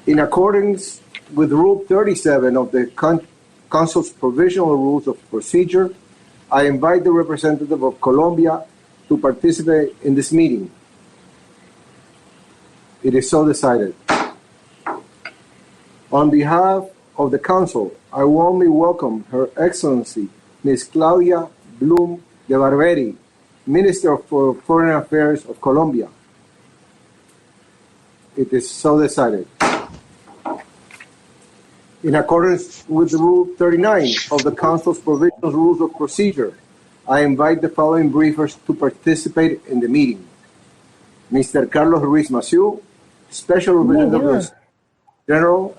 In accordance with Rule 37 of the Council's Provisional Rules of Procedure, I invite the representative of Colombia to participate in this meeting. It is so decided. On behalf of the Council, I warmly welcome Her Excellency, Ms. Claudia Blum de Barberi, Minister for Foreign Affairs of Colombia. It is so decided. In accordance with Rule 39 of the Council's Provisional Rules of Procedure, I invite the following briefers to participate in the meeting. Mr. Carlos Ruiz Massieu, Special Representative General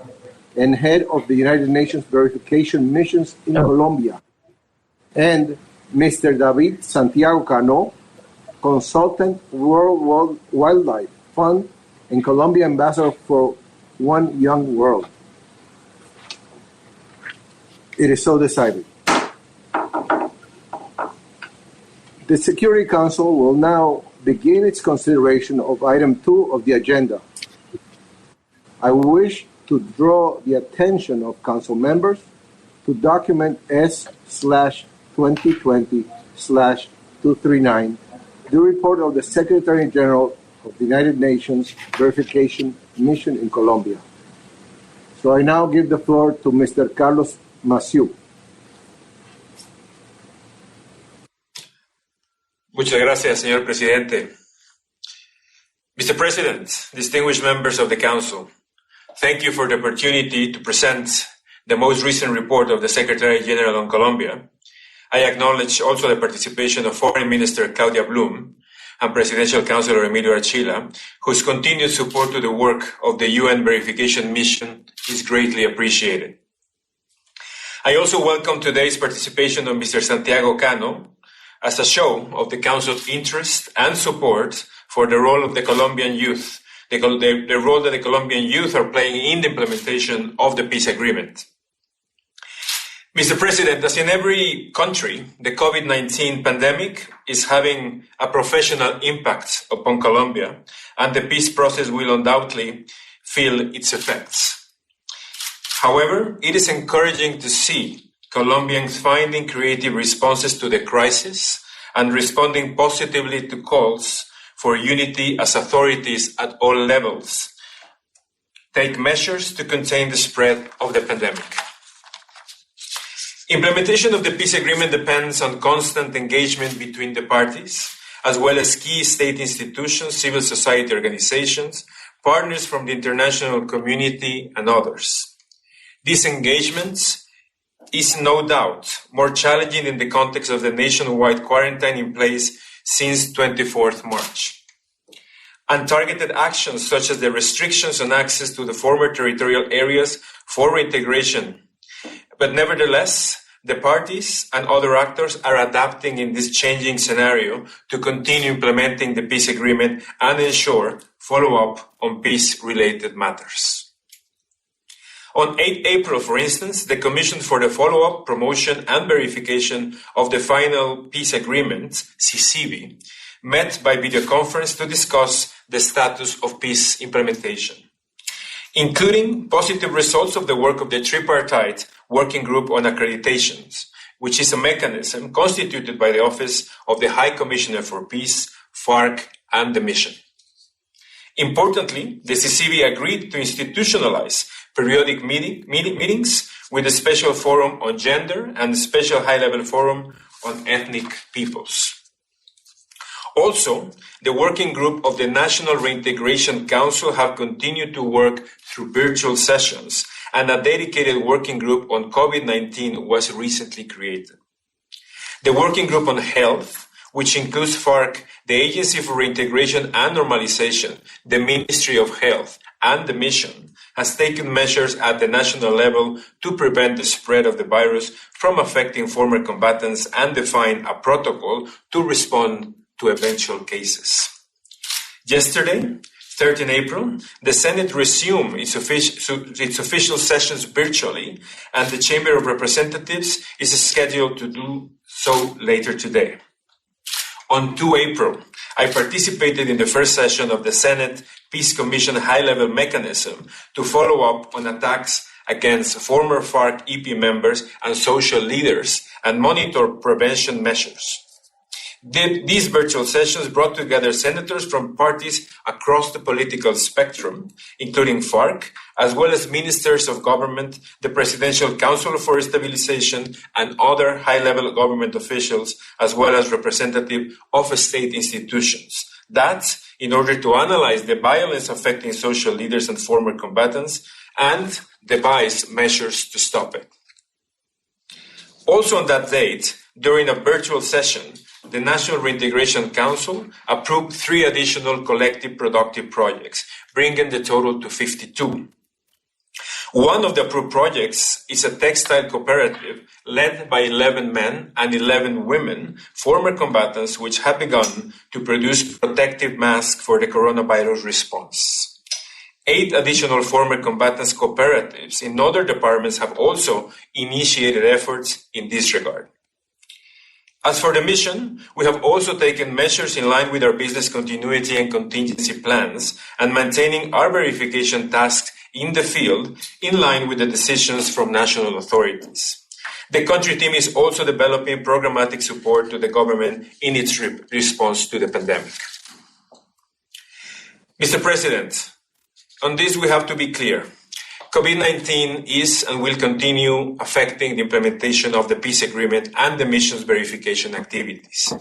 and Head of the United Nations Verification Missions in Colombia, and Mr. David Santiago Cano, Consultant World Wildlife Fund and Colombia Ambassador for One Young World. It is so decided. The Security Council will now begin its consideration of item 2 of the agenda. I wish to draw the attention of Council members to document S/2020/239, the report of the Secretary General of the United Nations Verification Mission in Colombia. So I now give the floor to Mr. Carlos Massieu. Muchas gracias, señor presidente. Mr. President, distinguished members of the Council, thank you for the opportunity to present the most recent report of the Secretary General on Colombia. I acknowledge also the participation of Foreign Minister Claudia Blum and Presidential Counselor Emilio Archila, whose continued support to the work of the UN Verification Mission is greatly appreciated. I also welcome today's participation of Mr. Santiago Cano as a show of the Council's interest and support for the role of the Colombian youth, the role that the Colombian youth are playing in the implementation of the peace agreement. Mr. President, as in every country, the COVID-19 pandemic is having a professional impact upon Colombia, and the peace process will undoubtedly feel its effects. However, it is encouraging to see Colombians finding creative responses to the crisis and responding positively to calls for unity as authorities at all levels take measures to contain the spread of the pandemic. Implementation of the peace agreement depends on constant engagement between the parties, as well as key state institutions, civil society organizations, partners from the international community, and others. These engagements is no doubt more challenging in the context of the nationwide quarantine in place since 24th March. Untargeted actions such as the restrictions on access to the former territorial areas for reintegration. But nevertheless, the parties and other actors are adapting in this changing scenario to continue implementing the peace agreement and ensure follow-up on peace-related matters. On 8 April, for instance, the Commission for the Follow-up, Promotion and Verification of the Final Peace Agreement, CCV, met by video conference to discuss the status of peace implementation, including positive results of the work of the tripartite Working Group on Accreditations, which is a mechanism constituted by the Office of the High Commissioner for Peace, FARC, and the Mission. Importantly, the CCV agreed to institutionalize periodic meetings with a special forum on gender and a special high-level forum on ethnic peoples. Also, the working group of the National Reintegration Council have continued to work through virtual sessions, and a dedicated working group on COVID-19 was recently created. The working group on health, which includes FARC, the Agency for Reintegration and Normalization, the Ministry of Health, and the Mission, has taken measures at the national level to prevent the spread of the virus from affecting former combatants and define a protocol to respond to eventual cases. Yesterday, 13 April, the Senate resumed its official sessions virtually, and the Chamber of Representatives is scheduled to do so later today. On 2 April, I participated in the first session of the Senate Peace Commission high-level mechanism to follow up on attacks against former FARC EP members and social leaders and monitor prevention measures. These virtual sessions brought together senators from parties across the political spectrum, including FARC, as well as ministers of government, the Presidential Council for Stabilization, and other high-level government officials, as well as representatives of state institutions. That, in order to analyze the violence affecting social leaders and former combatants, and devise measures to stop it. Also on that date, during a virtual session, the National Reintegration Council approved 3 additional collective productive projects, bringing the total to 52. One of the approved projects is a textile cooperative led by 11 men and 11 women, former combatants, which have begun to produce protective masks for the coronavirus response. 8 additional former combatants cooperatives in other departments have also initiated efforts in this regard. As for the mission, we have also taken measures in line with our business continuity and contingency plans and maintaining our verification tasks in the field in line with the decisions from national authorities. The country team is also developing programmatic support to the government in its response to the pandemic. Mr. President, on this we have to be clear. COVID-19 is and will continue affecting the implementation of the peace agreement and the mission's verification activities.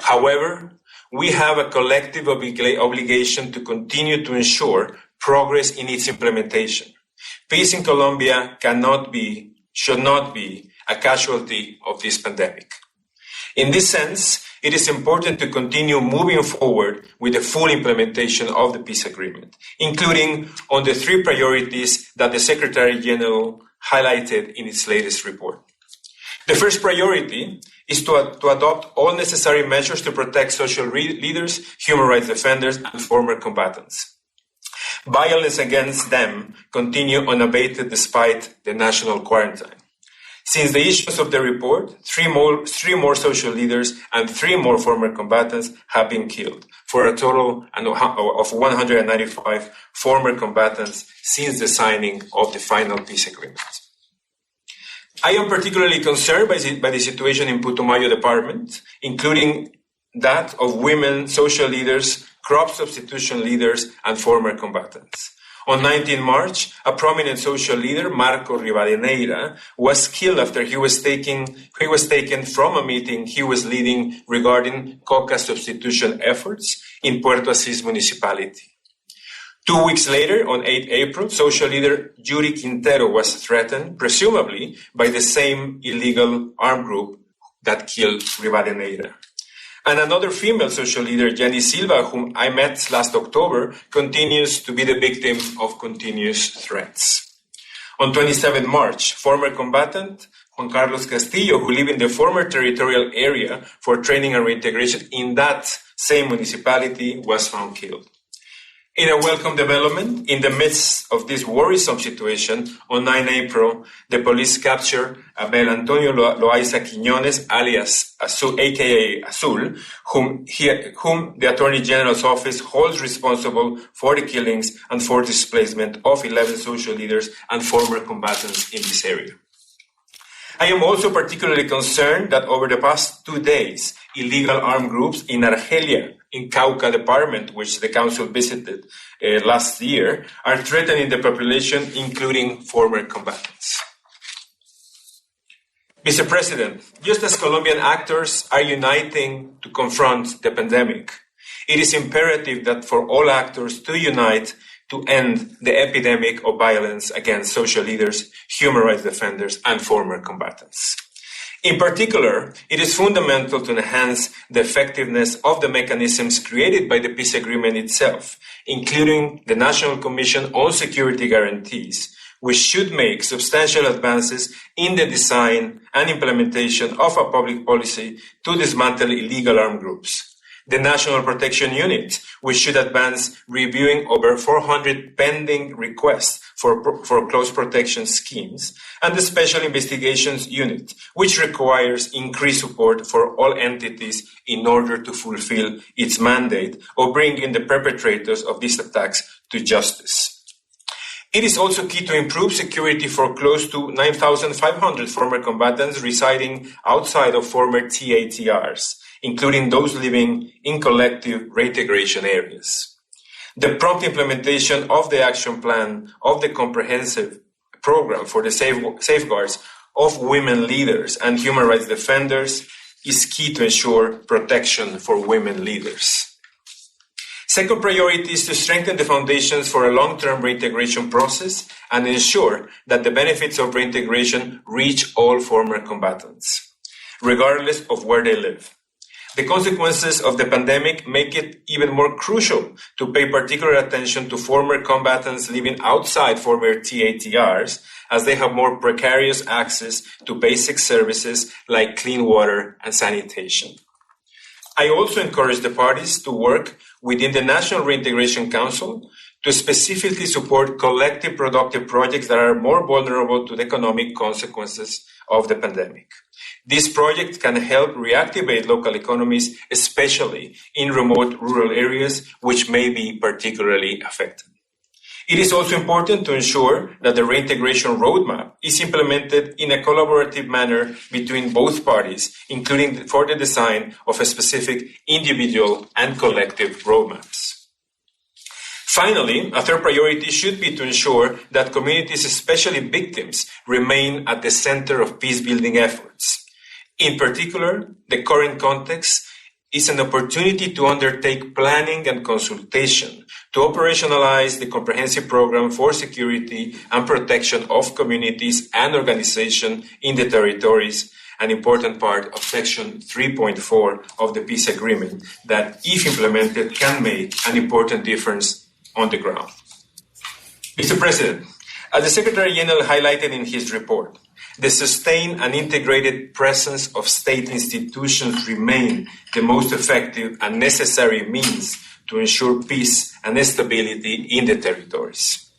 However, we have a collective obligation to continue to ensure progress in its implementation. Peace in Colombia should not be a casualty of this pandemic. In this sense, it is important to continue moving forward with the full implementation of the peace agreement, including on the 3 priorities that the Secretary General highlighted in its latest report. The first priority is to adopt all necessary measures to protect social leaders, human rights defenders, and former combatants. Violence against them continue unabated despite the national quarantine. Since the issuance of the report, 3 more social leaders and 3 more former combatants have been killed, for a total of 195 former combatants since the signing of the final peace agreement. I am particularly concerned by the situation in Putumayo Department, including that of women social leaders, crop substitution leaders, and former combatants. On 19 March, a prominent social leader, Marco Rivadeneira, was killed after he was taken from a meeting he was leading regarding coca substitution efforts in Puerto Asís municipality. 2 weeks later, on 8 April, social leader Yuri Quintero was threatened, presumably by the same illegal armed group that killed Rivadeneira. And another female social leader, Jenny Silva, whom I met last October, continues to be the victim of continuous threats. On 27 March, former combatant Juan Carlos Castillo, who lived in the former territorial area for training and reintegration in that same municipality, was found killed. In a welcome development, in the midst of this worrisome situation, on 9 April, the police captured Abel Antonio Loaiza Quiñones, alias Azul, aka Azul, whom the Attorney General's office holds responsible for the killings and for displacement of 11 social leaders and former combatants in this area. I am also particularly concerned that over the past 2 days, illegal armed groups in Argelia, in Cauca Department, which the Council visited last year, are threatening the population, including former combatants. Mr. President, just as Colombian actors are uniting to confront the pandemic, it is imperative that for all actors to unite to end the epidemic of violence against social leaders, human rights defenders, and former combatants. In particular, it is fundamental to enhance the effectiveness of the mechanisms created by the peace agreement itself, including the National Commission on Security Guarantees, which should make substantial advances in the design and implementation of a public policy to dismantle illegal armed groups. the National Protection Unit, which should advance reviewing over 400 pending requests for close protection schemes, and the Special Investigations Unit, which requires increased support for all entities in order to fulfill its mandate of bringing the perpetrators of these attacks to justice. It is also key to improve security for close to 9,500 former combatants residing outside of former TATRs, including those living in collective reintegration areas. The prompt implementation of the action plan of the comprehensive program for the safeguards of women leaders and human rights defenders is key to ensure protection for women leaders. Second priority is to strengthen the foundations for a long-term reintegration process and ensure that the benefits of reintegration reach all former combatants, regardless of where they live. The consequences of the pandemic make it even more crucial to pay particular attention to former combatants living outside former TATRs, as they have more precarious access to basic services like clean water and sanitation. I also encourage the parties to work within the National Reintegration Council to specifically support collective productive projects that are more vulnerable to the economic consequences of the pandemic. These projects can help reactivate local economies, especially in remote rural areas, which may be particularly affected. It is also important to ensure that the reintegration roadmap is implemented in a collaborative manner between both parties, including for the design of a specific individual and collective roadmaps. Finally, a third priority should be to ensure that communities, especially victims, remain at the center of peace-building efforts. In particular, the current context is an opportunity to undertake planning and consultation to operationalize the comprehensive program for security and protection of communities and organizations in the territories, an important part of Section 3.4 of the peace agreement that, if implemented, can make an important difference on the ground. Mr. President, as the Secretary General highlighted in his report, the sustained and integrated presence of state institutions remain the most effective and necessary means to ensure peace and stability in the territories.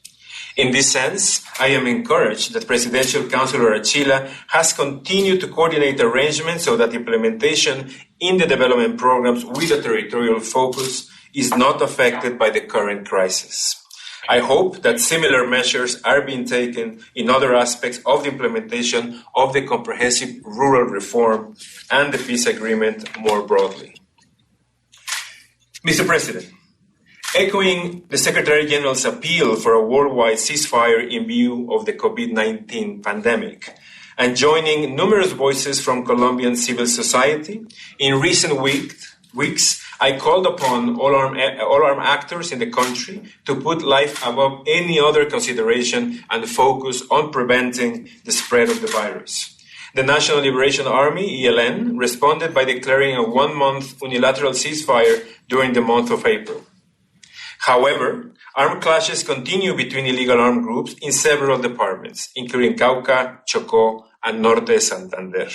In this sense, I am encouraged that Presidential Councilor Archila has continued to coordinate arrangements so that implementation in the development programs with a territorial focus is not affected by the current crisis. I hope that similar measures are being taken in other aspects of the implementation of the comprehensive rural reform and the peace agreement more broadly. Mr. President, echoing the Secretary General's appeal for a worldwide ceasefire in view of the COVID-19 pandemic, and joining numerous voices from Colombian civil society, in recent weeks, I called upon all armed actors in the country to put life above any other consideration and focus on preventing the spread of the virus. The National Liberation Army, ELN, responded by declaring a 1-month unilateral ceasefire during the month of April. However, armed clashes continue between illegal armed groups in several departments, including Cauca, Chocó, and Norte de Santander.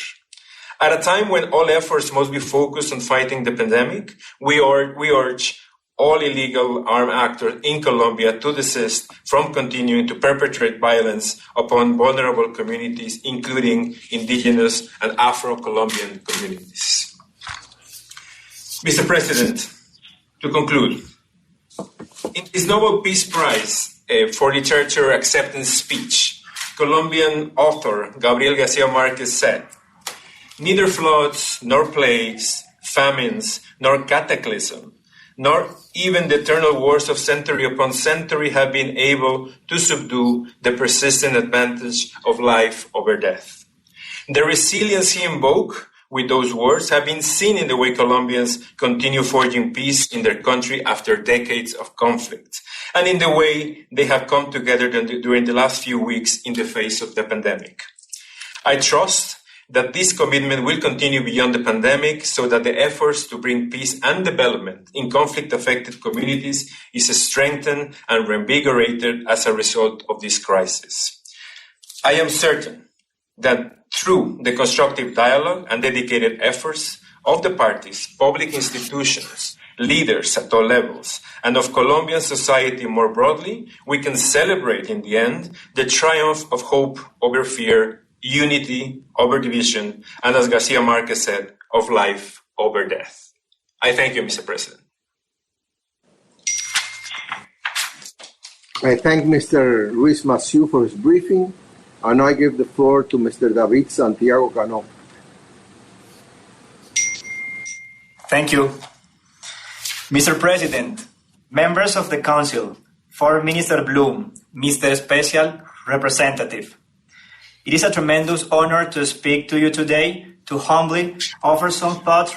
At a time when all efforts must be focused on fighting the pandemic, we urge all illegal armed actors in Colombia to desist from continuing to perpetrate violence upon vulnerable communities, including indigenous and Afro-Colombian communities. Mr. President, to conclude, in his Nobel Peace Prize for Literature acceptance speech, Colombian author Gabriel García Márquez said, "Neither floods, nor plagues, famines, nor cataclysm, nor even the eternal wars of century upon century have been able to subdue the persistent advantage of life over death." The resilience he invoked with those words have been seen in the way Colombians continue forging peace in their country after decades of conflict, and in the way they have come together during the last few weeks in the face of the pandemic. I trust that this commitment will continue beyond the pandemic so that the efforts to bring peace and development in conflict-affected communities is strengthened and reinvigorated as a result of this crisis. I am certain that through the constructive dialogue and dedicated efforts of the parties, public institutions, leaders at all levels, and of Colombian society more broadly, we can celebrate in the end the triumph of hope over fear, unity over division, and as Garcia Marquez said, of life over death. I thank you, Mr. President. I thank Mr. Ruiz Massieu for his briefing, and I give the floor to Mr. David Santiago Cano. Thank you. Mr. President, members of the Council, Foreign Minister Bloom, Mr. Special Representative, it is a tremendous honor to speak to you today to humbly offer some thoughts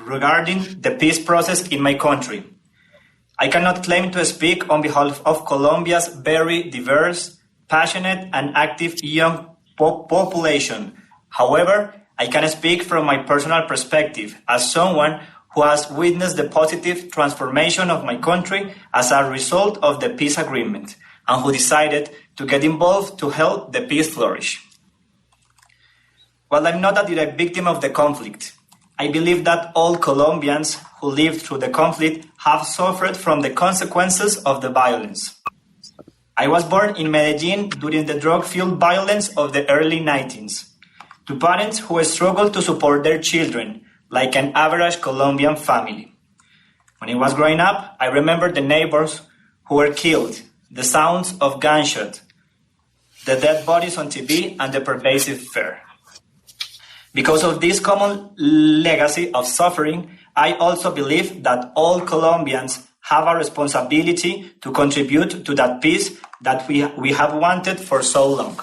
regarding the peace process in my country. I cannot claim to speak on behalf of Colombia's very diverse, passionate, and active young population. However, I can speak from my personal perspective as someone who has witnessed the positive transformation of my country as a result of the peace agreement, and who decided to get involved to help the peace flourish. While I'm not a direct victim of the conflict, I believe that all Colombians who lived through the conflict have suffered from the consequences of the violence. I was born in Medellin during the drug-fueled violence of the early 90s, to parents who struggled to support their children, like an average Colombian family. When I was growing up, I remember the neighbors who were killed, the sounds of gunshots, the dead bodies on TV, and the pervasive fear. Because of this common legacy of suffering, I also believe that all Colombians have a responsibility to contribute to that peace that we have wanted for so long.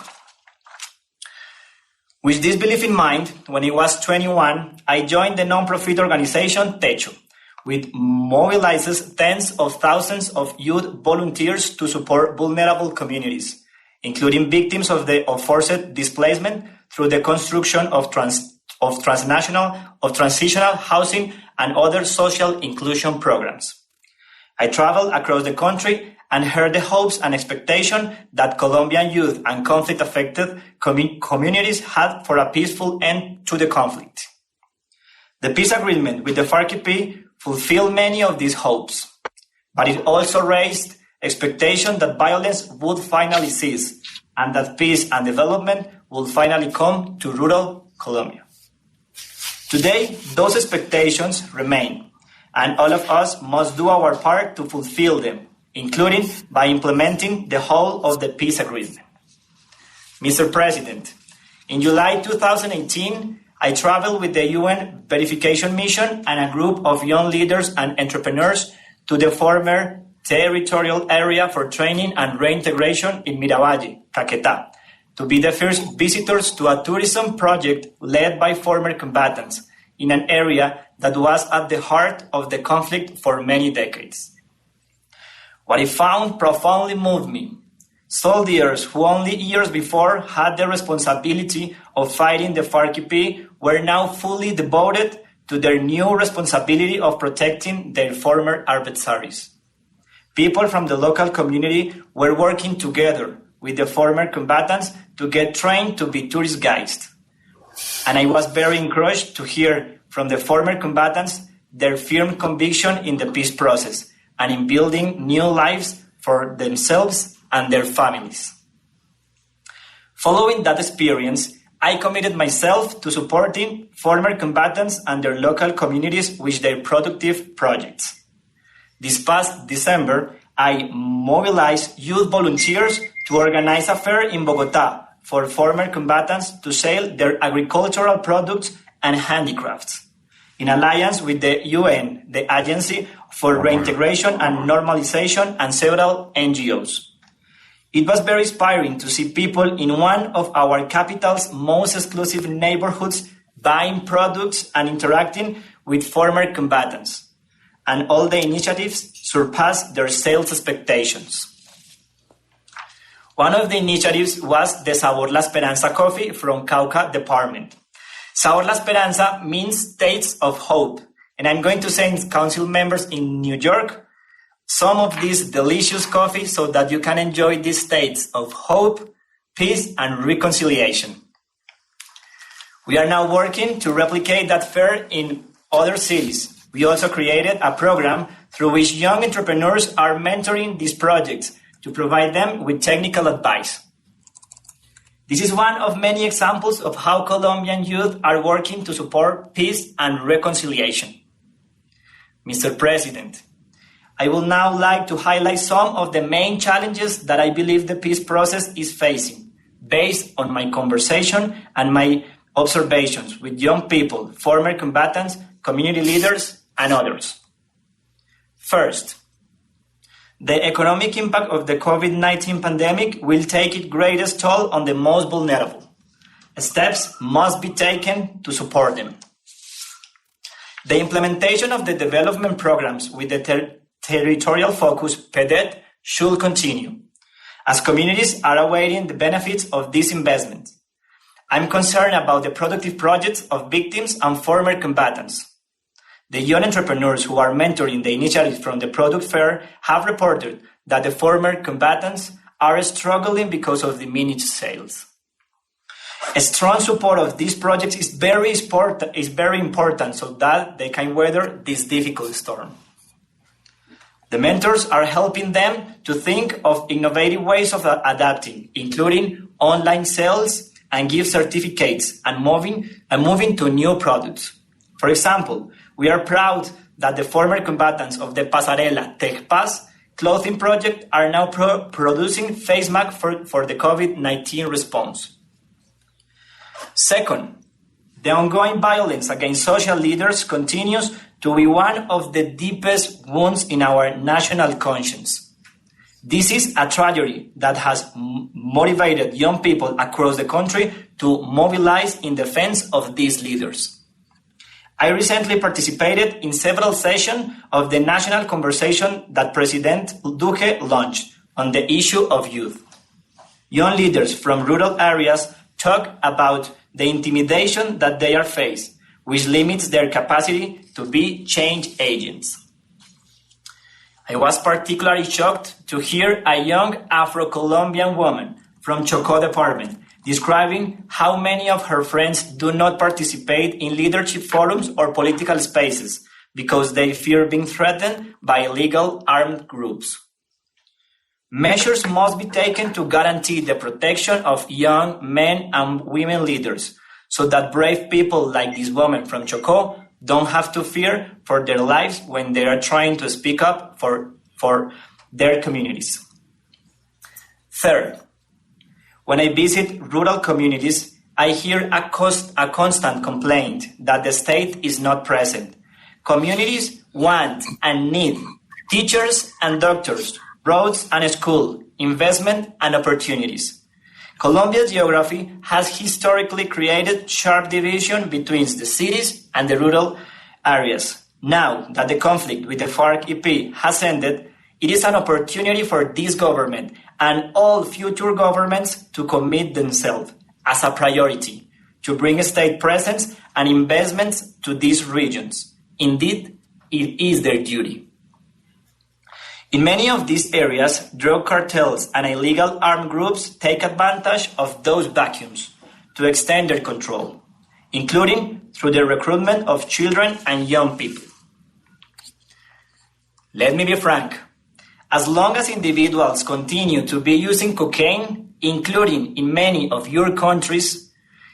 With this belief in mind, when I was 21, I joined the non-profit organization Techo, which mobilizes tens of thousands of youth volunteers to support vulnerable communities, including victims of forced displacement, through the construction of transitional housing and other social inclusion programs. I traveled across the country and heard the hopes and expectations that Colombian youth and conflict-affected communities had for a peaceful end to the conflict. The peace agreement with the FARC-EP fulfilled many of these hopes, but it also raised expectation that violence would finally cease and that peace and development will finally come to rural Colombia. Today, those expectations remain, and all of us must do our part to fulfill them, including by implementing the whole of the peace agreement. Mr. President, in July 2018, I traveled with the UN Verification Mission and a group of young leaders and entrepreneurs to the former territorial area for training and reintegration in Miravalle, Caquetá, to be the first visitors to a tourism project led by former combatants in an area that was at the heart of the conflict for many decades. What I found profoundly moved me. Soldiers who only years before had the responsibility of fighting the FARC-EP were now fully devoted to their new responsibility of protecting their former adversaries. People from the local community were working together with the former combatants to get trained to be tourist guides. And I was very encouraged to hear from the former combatants their firm conviction in the peace process and in building new lives for themselves and their families. Following that experience, I committed myself to supporting former combatants and their local communities with their productive projects. This past December, I mobilized youth volunteers to organize a fair in Bogotá for former combatants to sell their agricultural products and handicrafts, in alliance with the UN, the Agency for Reintegration and Normalization, and several NGOs. It was very inspiring to see people in one of our capital's most exclusive neighborhoods buying products and interacting with former combatants, and all the initiatives surpassed their sales expectations. One of the initiatives was the Sabor La Esperanza coffee from Cauca department. Sabor La Esperanza means states of hope, and I'm going to send council members in New York some of this delicious coffee so that you can enjoy these states of hope, peace, and reconciliation. We are now working to replicate that fair in other cities. We also created a program through which young entrepreneurs are mentoring these projects to provide them with technical advice. This is one of many examples of how Colombian youth are working to support peace and reconciliation. Mr. President, I would now like to highlight some of the main challenges that I believe the peace process is facing, based on my conversation and my observations with young people, former combatants, community leaders, and others. First, the economic impact of the COVID-19 pandemic will take its greatest toll on the most vulnerable. Steps must be taken to support them. The implementation of the development programs with the territorial focus, PEDET, should continue, as communities are awaiting the benefits of this investment. I'm concerned about the productive projects of victims and former combatants. The young entrepreneurs who are mentoring the initiatives from the product fair have reported that the former combatants are struggling because of diminished sales. A strong support of these projects is very important so that they can weather this difficult storm. The mentors are helping them to think of innovative ways of adapting, including online sales and gift certificates and moving to new products. For example, we are proud that the former combatants of the Pasarela TechPass clothing project are now producing face masks for the COVID-19 response. Second, the ongoing violence against social leaders continues to be one of the deepest wounds in our national conscience. This is a tragedy that has motivated young people across the country to mobilize in defense of these leaders. I recently participated in several sessions of the national conversation that President Duque launched on the issue of youth. Young leaders from rural areas talk about the intimidation that they are faced, which limits their capacity to be change agents. I was particularly shocked to hear a young Afro-Colombian woman from Chocó department describing how many of her friends do not participate in leadership forums or political spaces because they fear being threatened by illegal armed groups. Measures must be taken to guarantee the protection of young men and women leaders so that brave people like this woman from Chocó don't have to fear for their lives when they are trying to speak up for their communities. Third, when I visit rural communities, I hear a constant complaint that the state is not present. Communities want and need teachers and doctors, roads and schools, investment and opportunities. Colombia's geography has historically created sharp division between the cities and the rural areas. Now that the conflict with the FARC-EP has ended, it is an opportunity for this government and all future governments to commit themselves as a priority to bring state presence and investments to these regions. Indeed, it is their duty. In many of these areas, drug cartels and illegal armed groups take advantage of those vacuums to extend their control, including through the recruitment of children and young people. Let me be frank. As long as individuals continue to be using cocaine, including in many of your countries,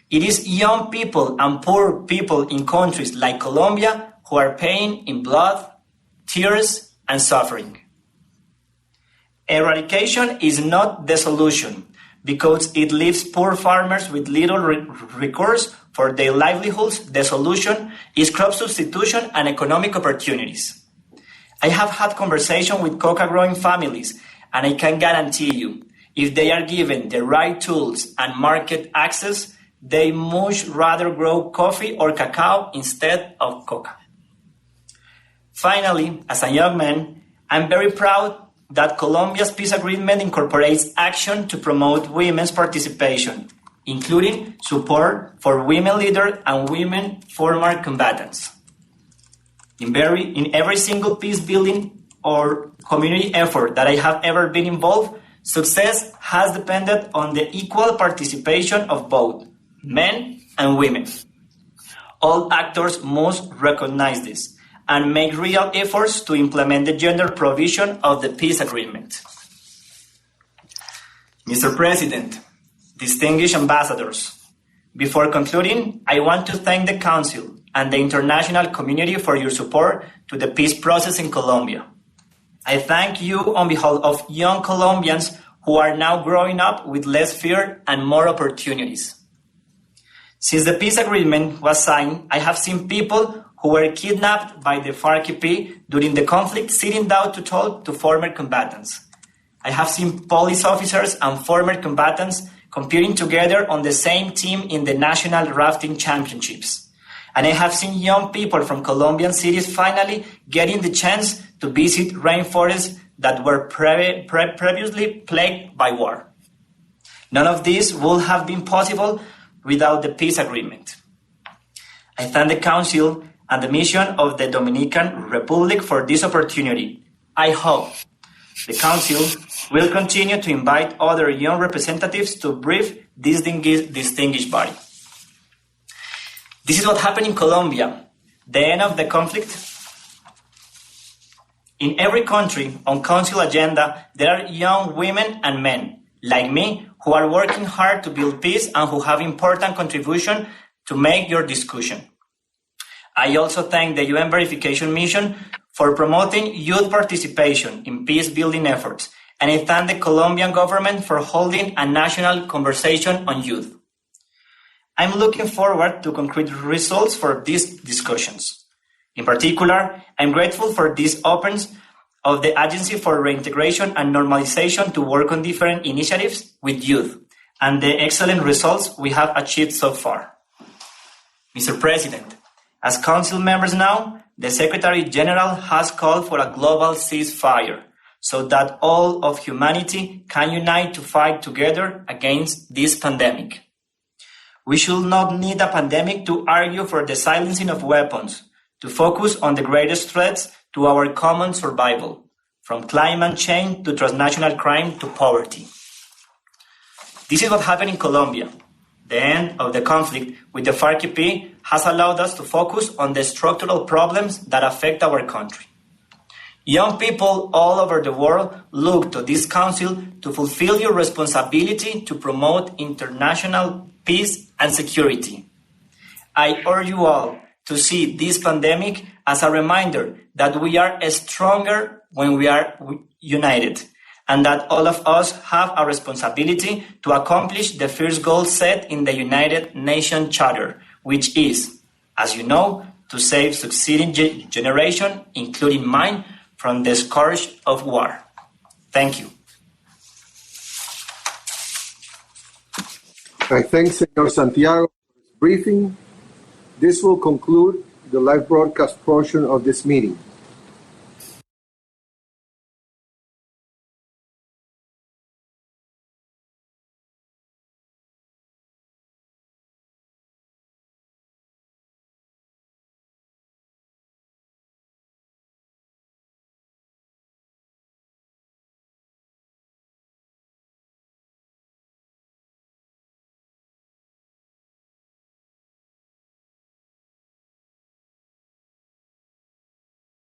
it is young people and poor people in countries like Colombia who are paying in blood, tears, and suffering. Eradication is not the solution because it leaves poor farmers with little recourse for their livelihoods. The solution is crop substitution and economic opportunities. I have had conversations with coca-growing families, and I can guarantee you, if they are given the right tools and market access, they much rather grow coffee or cacao instead of coca. Finally, as a young man, I'm very proud that Colombia's peace agreement incorporates action to promote women's participation, including support for women leaders and women former combatants. In every single peace building or community effort that I have ever been involved, success has depended on the equal participation of both men and women. All actors must recognize this and make real efforts to implement the gender provision of the peace agreement. Mr. President, distinguished ambassadors, before concluding, I want to thank the Council and the international community for your support to the peace process in Colombia. I thank you on behalf of young Colombians who are now growing up with less fear and more opportunities. Since the peace agreement was signed, I have seen people who were kidnapped by the FARC-EP during the conflict sitting down to talk to former combatants. I have seen police officers and former combatants competing together on the same team in the National Rafting Championships. And I have seen young people from Colombian cities finally getting the chance to visit rainforests that were previously plagued by war. None of this would have been possible without the peace agreement. I thank the Council and the mission of the Dominican Republic for this opportunity. I hope the Council will continue to invite other young representatives to brief this distinguished body. This is what happened in Colombia, the end of the conflict. In every country on Council agenda, there are young women and men, like me, who are working hard to build peace and who have important contribution to make your discussion. I also thank the UN Verification Mission for promoting youth participation in peace-building efforts, and I thank the Colombian government for holding a national conversation on youth. I'm looking forward to concrete results for these discussions. In particular, I'm grateful for this openness of the Agency for Reintegration and Normalization to work on different initiatives with youth and the excellent results we have achieved so far. Mr. President, as Council members now, the Secretary General has called for a global ceasefire so that all of humanity can unite to fight together against this pandemic. We should not need a pandemic to argue for the silencing of weapons, to focus on the greatest threats to our common survival, from climate change to transnational crime to poverty. This is what happened in Colombia. The end of the conflict with the FARC-EP has allowed us to focus on the structural problems that affect our country. Young people all over the world look to this Council to fulfill your responsibility to promote international peace and security. I urge you all to see this pandemic as a reminder that we are stronger when we are united, and that all of us have a responsibility to accomplish the first goal set in the United Nations Charter, which is, as you know, to save succeeding generation, including mine, from the scourge of war. Thank you. I thank Senor Santiago for his briefing. This will conclude the live broadcast portion of this meeting.